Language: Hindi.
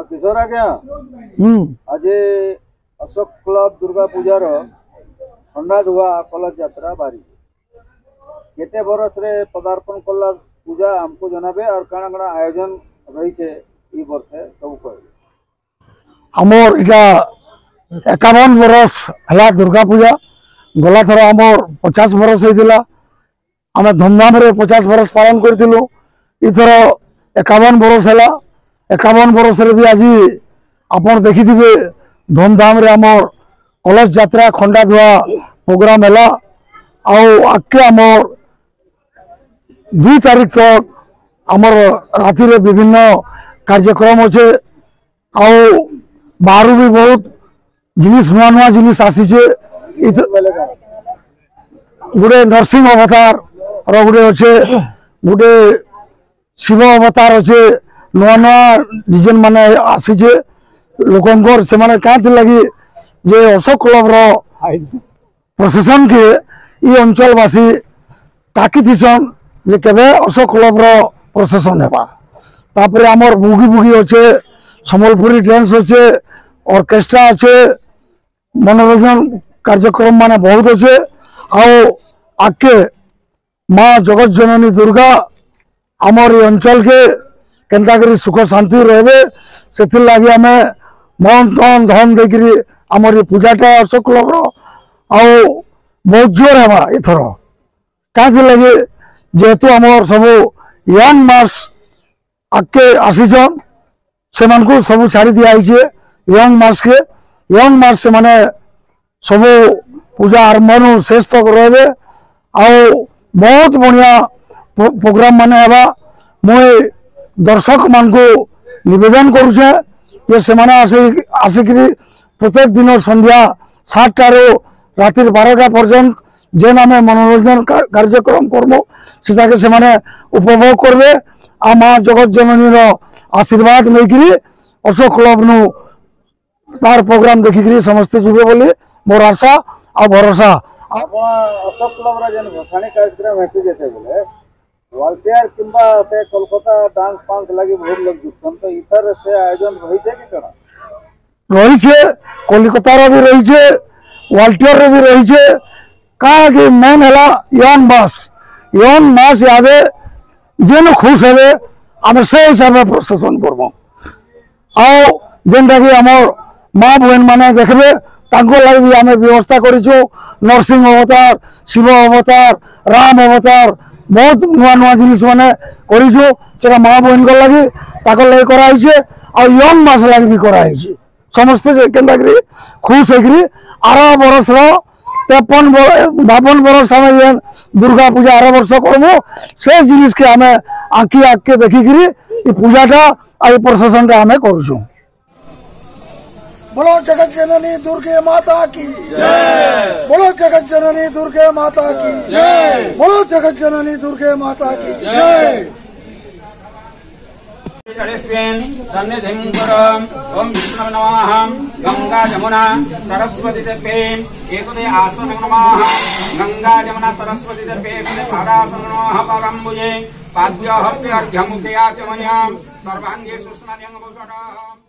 किशोर आज्ञा आज अशोक क्लब दुर्गा पूजार खंडा धुआ कलश यात्रा बारी केते बरस रे पदार्पण कला पूजा हमको जनाबे और काना काना आयोजन रही छे ई वर्ष सब कह हमर इटा 51 बरस हला दुर्गा पूजा गला थर हमर 50 बरस होइतिला आमे धूमधाम रे 50 बरस पालन करथिलु इथर 51 बरस हला 51 बरस रे भी आज आपण देखिथिबे धूमधाम रे हमर कलश यात्रा खंडा धुआ प्रोग्राम हला आउ आके हमर 2 तारीख तक हमर राति रे विभिन्न कार्यक्रम होचे आउ बाहर भी बहुत जिनिस नुआ नुआ जिनिस आसीचे बोले का गोटे नरसिंह अवतार गोटे अच्छे गोटे शिव अवतार अच्छे नुआ नुआ डिजाइन माने आसीचे लोकंकर से माने क्या लगी जे अशोक क्लब रो प्रशासन के ये अंचलवासी टाकी थीसन जे केबे अशोक क्लब रो प्रशासन हेबा तापरे आमर बुगी बुगी अच्छे सम्बलपुरी डांस अच्छे ऑर्केस्ट्रा अच्छे मनोरंजन कार्यक्रम माने बहुत अच्छे आओ आके माँ जगत जननी दुर्गा आमर ये अंचल के केन्ता करी सुख शांति रहे से लगी आम मन तन धन देकरी आमर ये पूजाटा अशोक क्लब आओ बहुत जोर है एथर क्या लगे जेहेतु आमर सब यंग मास आगे आसीचन से सब छाड़ी दिखाई यंग मास के यंग मास से माने सब पूजा आरंभ शेष तक रहे आओ बहुत बढ़िया प्रोग्राम माने हेबा मुई दर्शक मान को निवेदन करुचे ये से माने आसिकी प्रत्येक दिन संध्या 7 राति 12टा पर्यंत जेन आम मनोरंजन कार्यक्रम करमु सेटाके से माने उपभोग करबे आ माँ जगत जननी आशीर्वाद नहीं अशोक क्लब नु तार प्रोग्राम देखिकी समस्ते जीवे बोली मोर आशा आ भरोसा। अशोक क्लब रा जेन भसाणी कार्यक्रम हेसी जेते बोले वालटियर किंबा से कोलकाता डांस पांस लगी बहुत लोग जुटन तो इधर से आयोजन रही छे कि कणा रही छे कोलकाता रो भी रही छे वालटियर रो भी रही छे का कि मेन हला यंग मास यादे जेन खुश हेबे आम से हिसाब से प्रशासन करबो आओ जेनटा कि आमर माँ बहन माने देखबे तांको लागि भी आमे व्यवस्था करिछु नरसिंह अवतार शिव अवतार राम अवतार बहुत नुआ नुआ जिनिस माने करिछु सेटा माँ बहन को लागि ताको लागि कराइछे आ यंग मास लागि भी कराइछे समस्त जे केनता करी खुश होकरी 18 बरस रो 52 बरस आमे दुर्गा पूजा 18 वर्ष करबो से जिनिस के आमे आखी आके देखिकी ये पूजाटा आ प्रशासनटा आमे करूछु। बोलो जगत जननी दुर्गे माता की जय। बोलो जगत जननी दुर्गे माता की जय। बोलो जगत जननी दुर्गे माता की जय। सन्निधिं करम ओम विष्णु नमः गंगा जमुना सरस्वती तर्फे केशदे आसन नमः गंगा जमुना सरस्वती तर्फे पादासन नमः पादम्बुजे पाद्य हस्ते अर्घ्यमुखे आचमन्यं सर्वांगे सुस्नान्यं भूषणः।